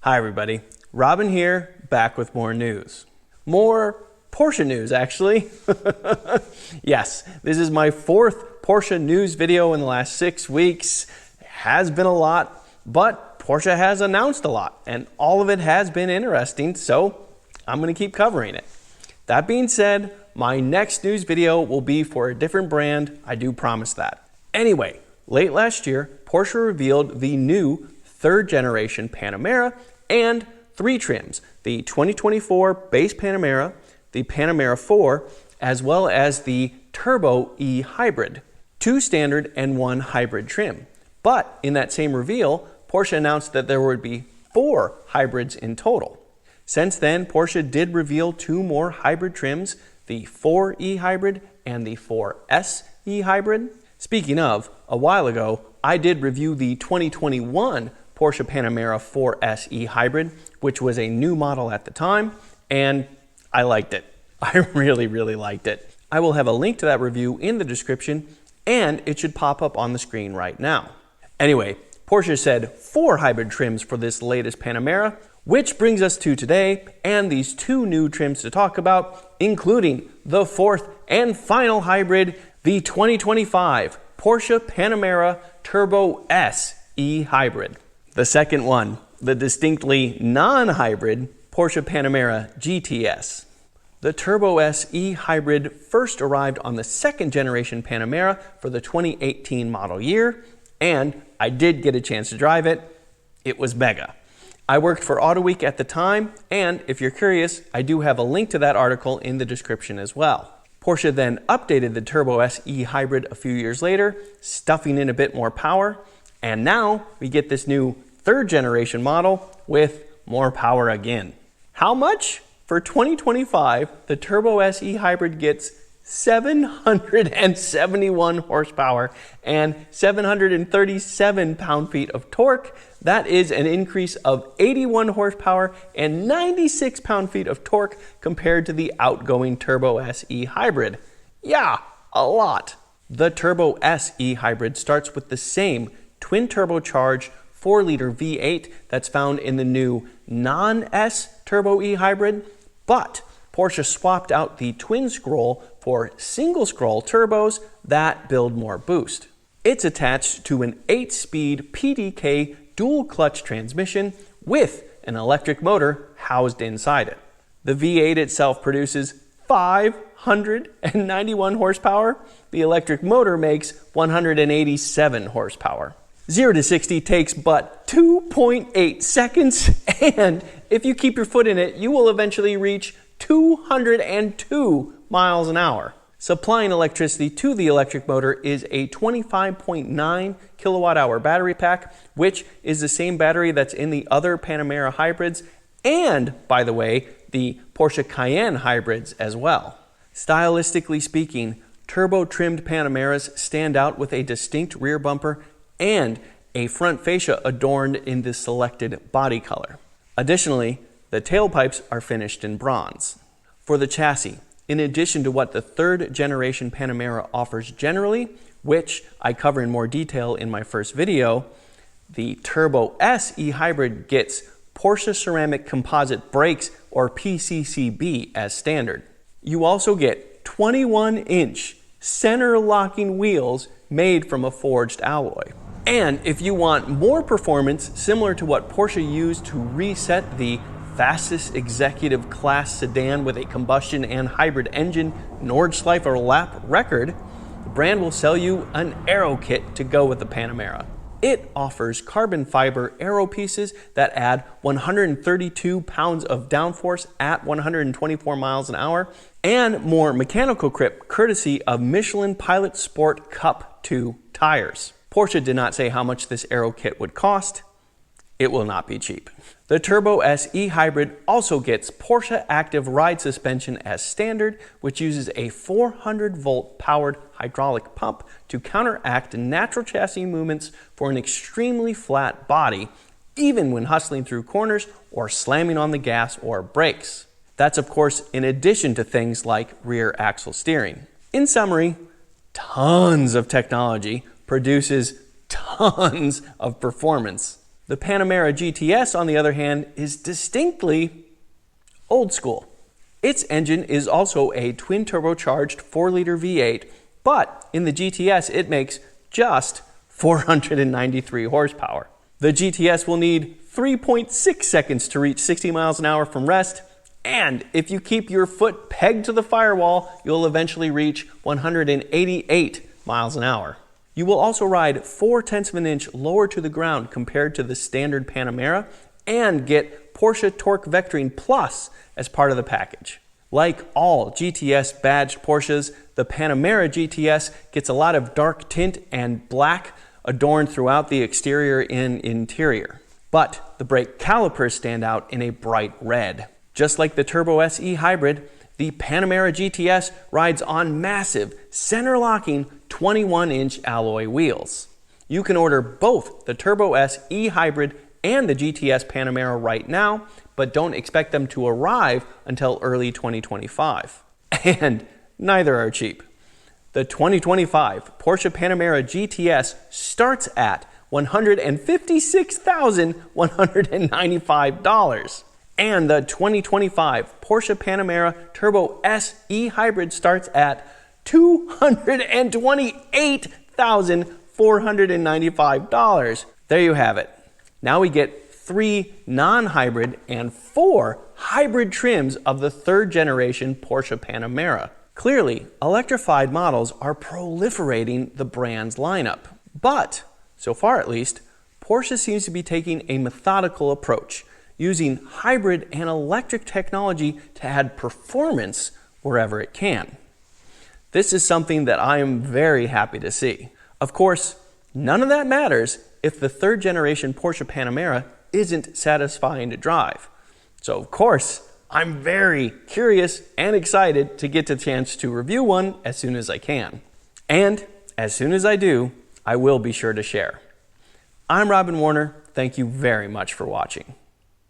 Hi everybody, Robin here, back with more news. More Porsche news, actually. Yes, this is my fourth Porsche news video in the last 6 weeks. It has been a lot, but Porsche has announced a lot, and all of it has been interesting, so I'm going to keep covering it. That being said, my next news video will be for a different brand, I do promise that. Anyway, late last year, Porsche revealed the new third generation Panamera and 3 trims, the 2024 base Panamera, the Panamera 4, as well as the Turbo E Hybrid, 2 standard and 1 hybrid trim. But in that same reveal, Porsche announced that there would be 4 hybrids in total. Since then, Porsche did reveal 2 more hybrid trims, the 4E Hybrid and the 4S E Hybrid. Speaking of, a while ago, I did review the 2021 Porsche Panamera 4S E Hybrid, which was a new model at the time, and I liked it. I really liked it. I will have a link to that review in the description, and it should pop up on the screen right now. Anyway, Porsche said 4 hybrid trims for this latest Panamera, which brings us to today and these 2 new trims to talk about, including the 4th and final hybrid, the 2025 Porsche Panamera Turbo S E Hybrid. The second one, the distinctly non-hybrid Porsche Panamera GTS. The Turbo S E Hybrid first arrived on the 2nd generation Panamera for the 2018 model year, and I did get a chance to drive it. It was mega. I worked for Auto Week at the time, and if you're curious, I do have a link to that article in the description as well. Porsche then updated the Turbo S E Hybrid a few years later, stuffing in a bit more power, and now we get this new 3rd generation model with more power again. How much? For 2025, the Turbo S E Hybrid gets 771 horsepower and 737 pound-feet of torque. That is an increase of 81 horsepower and 96 pound-feet of torque compared to the outgoing Turbo S E Hybrid. Yeah, a lot. The Turbo S E Hybrid starts with the same twin-turbocharged 4-liter V8 that's found in the new non-S Turbo E Hybrid, but Porsche swapped out the twin-scroll for single-scroll turbos that build more boost. It's attached to an 8-speed PDK dual-clutch transmission with an electric motor housed inside it. The V8 itself produces 591 horsepower. The electric motor makes 187 horsepower. 0 to 60 takes but 2.8 seconds, and if you keep your foot in it, you will eventually reach 202 miles an hour. Supplying electricity to the electric motor is a 25.9 kilowatt-hour battery pack, which is the same battery that's in the other Panamera hybrids, and, by the way, the Porsche Cayenne hybrids as well. Stylistically speaking, turbo-trimmed Panameras stand out with a distinct rear bumper and a front fascia adorned in the selected body color. Additionally, the tailpipes are finished in bronze. For the chassis, in addition to what the 3rd generation Panamera offers generally, which I cover in more detail in my first video, the Turbo S E Hybrid gets Porsche Ceramic Composite Brakes, or PCCB, as standard. You also get 21-inch center locking wheels made from a forged alloy. And if you want more performance similar to what Porsche used to reset the fastest executive class sedan with a combustion and hybrid engine Nordschleifer lap record, the brand will sell you an aero kit to go with the Panamera. It offers carbon fiber aero pieces that add 132 pounds of downforce at 124 miles an hour and more mechanical grip courtesy of Michelin Pilot Sport Cup 2 tires. Porsche did not say how much this aero kit would cost. It will not be cheap. The Turbo S E Hybrid also gets Porsche Active Ride suspension as standard, which uses a 400-volt powered hydraulic pump to counteract natural chassis movements for an extremely flat body, even when hustling through corners or slamming on the gas or brakes. That's of course in addition to things like rear axle steering. In summary, tons of technology produces tons of performance. The Panamera GTS, on the other hand, is distinctly old school. Its engine is also a twin turbocharged 4-liter V8, but in the GTS it makes just 493 horsepower. The GTS will need 3.6 seconds to reach 60 miles an hour from rest, and if you keep your foot pegged to the firewall, you'll eventually reach 188 miles an hour. You will also ride 0.4 of an inch lower to the ground compared to the standard Panamera and get Porsche Torque Vectoring Plus as part of the package. Like all GTS badged Porsches, the Panamera GTS gets a lot of dark tint and black adorned throughout the exterior and interior. But the brake calipers stand out in a bright red. Just like the Turbo SE Hybrid, the Panamera GTS rides on massive, center-locking 21-inch alloy wheels. You can order both the Turbo SE Hybrid and the GTS Panamera right now, but don't expect them to arrive until early 2025. And neither are cheap. The 2025 Porsche Panamera GTS starts at $156,195. And the 2025 Porsche Panamera Turbo SE Hybrid starts at $228,495. There you have it. Now we get 3 non-hybrid and 4 hybrid trims of the 3rd generation Porsche Panamera. Clearly, electrified models are proliferating the brand's lineup. But, so far at least, Porsche seems to be taking a methodical approach, using hybrid and electric technology to add performance wherever it can. This is something that I am very happy to see. Of course, none of that matters if the 3rd generation Porsche Panamera isn't satisfying to drive. So of course, I'm very curious and excited to get the chance to review one as soon as I can. And as soon as I do, I will be sure to share. I'm Robin Warner. Thank you very much for watching.